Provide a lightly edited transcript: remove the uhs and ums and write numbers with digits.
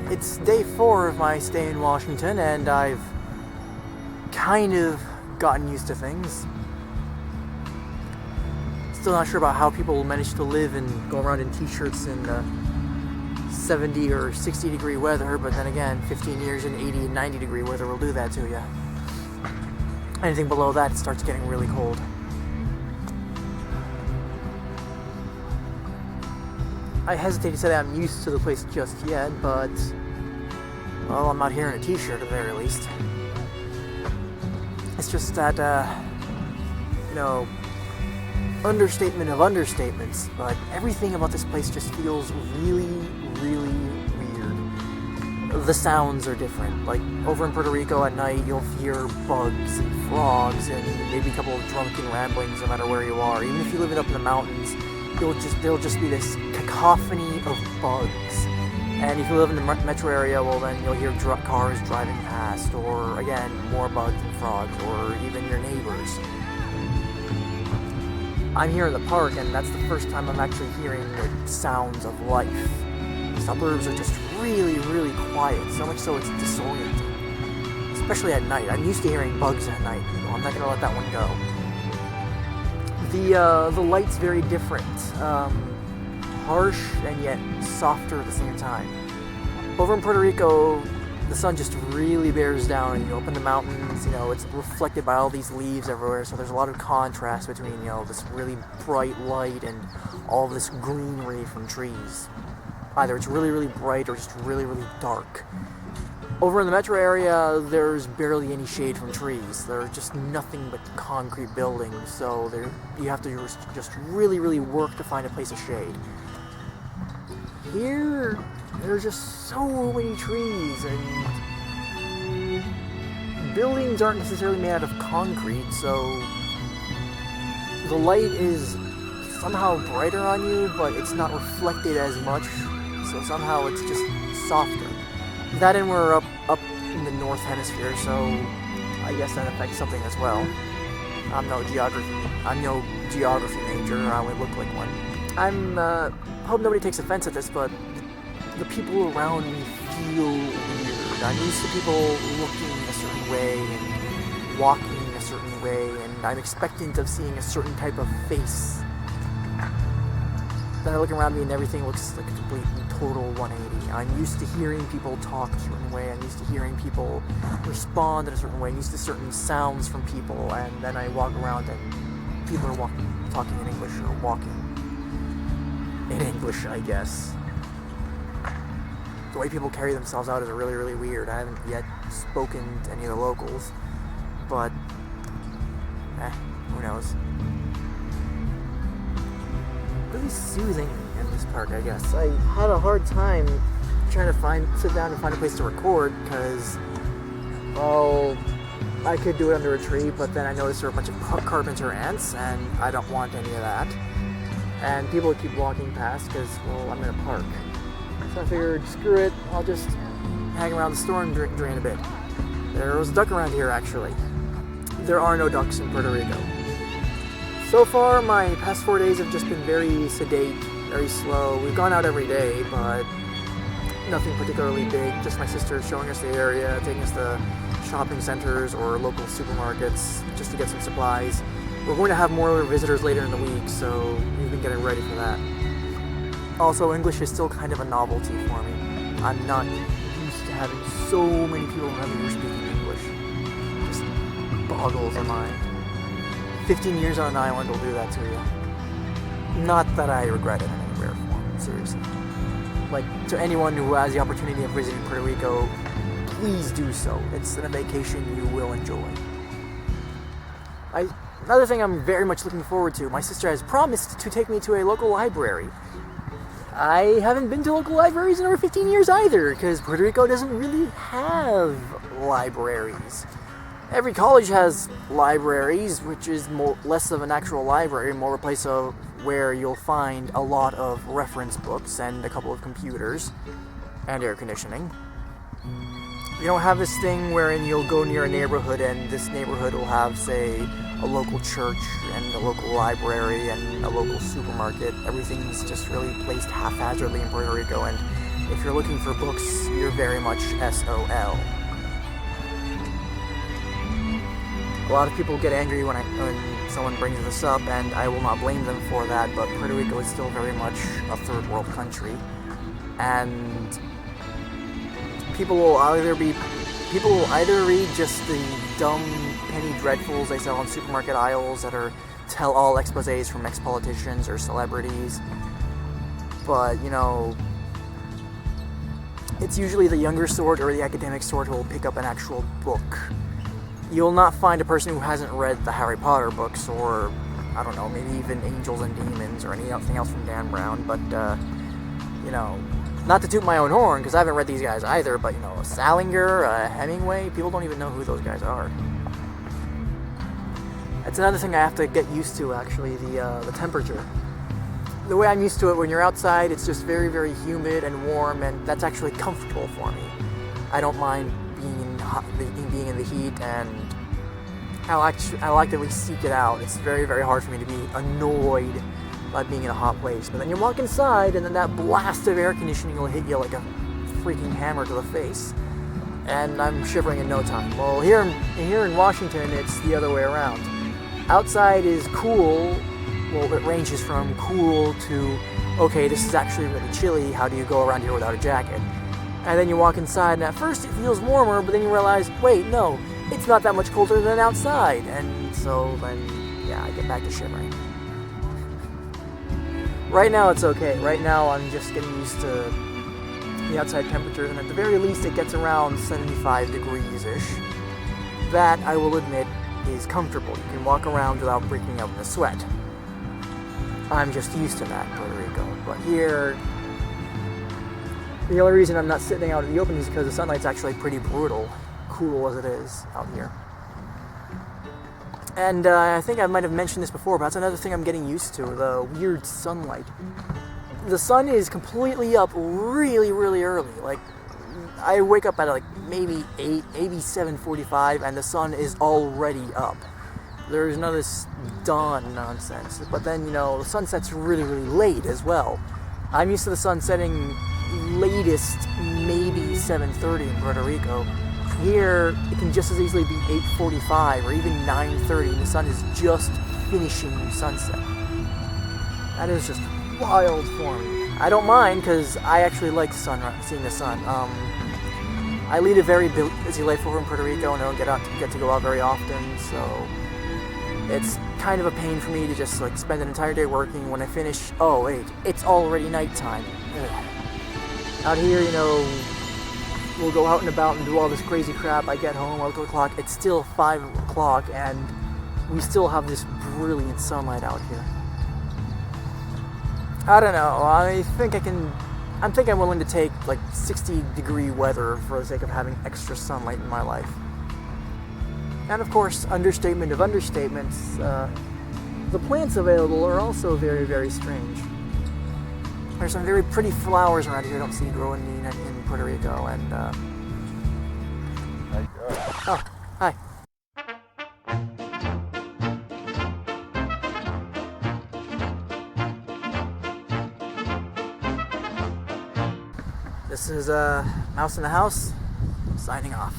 It's day 4 of my stay in Washington, and I've kind of gotten used to things. Still not sure about how people manage to live and go around in t-shirts in 70 or 60 degree weather, but then again, 15 years in 80 and 90 degree weather will do that to you. Anything below that, it starts getting really cold. I hesitate to say that I'm used to the place just yet, but, well, I'm not here in a t-shirt at the very least. It's just that, understatement of understatements, but everything about this place just feels really, really weird. The sounds are different. Like, over in Puerto Rico at night, you'll hear bugs and frogs and maybe a couple of drunken ramblings no matter where you are. Even if you live up in the mountains, there'll just be this cacophony of bugs. And if you live in the metro area, well then you'll hear cars driving past, or again, more bugs and frogs, or even your neighbors. I'm here in the park, and that's the first time I'm actually hearing the sounds of life. Suburbs are just really, really quiet, so much so it's disorienting. Especially at night. I'm used to hearing bugs at night, I'm not gonna let that one go. The light's very different. Harsh and yet softer at the same time. Over in Puerto Rico, the sun just really bears down, and up in the mountains, it's reflected by all these leaves everywhere, so there's a lot of contrast between, this really bright light and all this greenery from trees. Either it's really, really bright or just really, really dark. Over in the metro area, there's barely any shade from trees. There's just nothing but concrete buildings, so you have to just really, really work to find a place of shade. Here, there's just so many trees, and buildings aren't necessarily made out of concrete, so the light is somehow brighter on you, but it's not reflected as much, so somehow it's just softer. That, and we're up in the north hemisphere, so I guess that affects something as well. I'm no geography major, I only look like one. I hope nobody takes offense at this, but the people around me feel weird. I'm used to people looking a certain way and walking a certain way, and I'm expectant of seeing a certain type of face. Then I look around me and everything looks like a complete and total 180. I'm used to hearing people talk a certain way. I'm used to hearing people respond in a certain way. I'm used to certain sounds from people, and then I walk around and people are talking in English or walking in English, I guess. The way people carry themselves out is really, really weird. I haven't yet spoken to any of the locals, but who knows? Really soothing in this park, I guess. I had a hard time trying to sit down and find a place to record, because, well, I could do it under a tree, but then I noticed there were a bunch of carpenter ants, and I don't want any of that. And people would keep walking past because, well, I'm in a park. So I figured, screw it, I'll just hang around the store and drain a bit. There was a duck around here, actually. There are no ducks in Puerto Rico. So far, my past 4 days have just been very sedate, very slow. We've gone out every day, but nothing particularly big. Just my sister showing us the area, taking us to shopping centers or local supermarkets just to get some supplies. We're going to have more visitors later in the week, so we've been getting ready for that. Also, English is still kind of a novelty for me. I'm not used to having so many people around me who are speaking English. It just boggles the mind. 15 years on an island will do that to you. Not that I regret it in any rare form, seriously. Like, to anyone who has the opportunity of visiting Puerto Rico, please do so. It's a vacation you will enjoy. Another thing I'm very much looking forward to, my sister has promised to take me to a local library. I haven't been to local libraries in over 15 years either, because Puerto Rico doesn't really have libraries. Every college has libraries, which is less of an actual library, more a place where you'll find a lot of reference books and a couple of computers and air conditioning. You don't have this thing wherein you'll go near a neighborhood and this neighborhood will have, say, a local church and a local library and a local supermarket. Everything's just really placed haphazardly in Puerto Rico, and if you're looking for books, you're very much SOL. A lot of people get angry when someone brings this up, and I will not blame them for that, but Puerto Rico is still very much a third world country, and people will either read just the dumb penny dreadfuls they sell on supermarket aisles that are tell-all exposés from ex-politicians or celebrities, but, you know, it's usually the younger sort or the academic sort who will pick up an actual book. You'll not find a person who hasn't read the Harry Potter books, or, I don't know, maybe even Angels and Demons, or anything else from Dan Brown, but, you know, not to toot my own horn, because I haven't read these guys either, but, you know, Salinger, Hemingway, people don't even know who those guys are. That's another thing I have to get used to, actually, the temperature. The way I'm used to it, when you're outside, it's just very, very humid and warm, and that's actually comfortable for me. I don't mind being in the heat, and I'll actively seek it out. It's very, very hard for me to be annoyed by being in a hot place. But then you walk inside, and then that blast of air conditioning will hit you like a freaking hammer to the face, and I'm shivering in no time. Well, here in Washington, it's the other way around. Outside is cool. Well, it ranges from cool to, okay, this is actually really chilly. How do you go around here without a jacket? And then you walk inside, and at first it feels warmer, but then you realize, wait, no, it's not that much colder than outside. And so then, yeah, I get back to shivering. Right now it's okay. Right now I'm just getting used to the outside temperatures, and at the very least it gets around 75 degrees-ish. That, I will admit, is comfortable. You can walk around without breaking out in a sweat. I'm just used to that in Puerto Rico. But here, the only reason I'm not sitting out in the open is because the sunlight's actually pretty brutal, cool as it is out here. And I think I might have mentioned this before, but that's another thing I'm getting used to, the weird sunlight. The sun is completely up really, really early. Like, I wake up at like maybe 8, maybe 7:45, and the sun is already up. There's none of this dawn nonsense. But then, you know, the sun sets really, really late as well. I'm used to the sun setting latest maybe 7:30 in Puerto Rico. Here, it can just as easily be 8:45 or even 9:30, and the sun is just finishing sunset. That is just wild for me. I don't mind, because I actually like seeing the sun. I lead a very busy life over in Puerto Rico, and I don't get to go out very often, so it's kind of a pain for me to just like spend an entire day working. When I finish, oh wait, it's already nighttime. Ugh. Out here, you know, we'll go out and about and do all this crazy crap. I get home, I look at the clock, it's still 5 o'clock, and we still have this brilliant sunlight out here. I don't know, I think I'm willing to take like 60-degree weather for the sake of having extra sunlight in my life. And of course, understatement of understatements, the plants available are also very, very strange. There's some very pretty flowers around here I don't see growing in Puerto Rico, and oh, hi. This is Mouse in the House, signing off.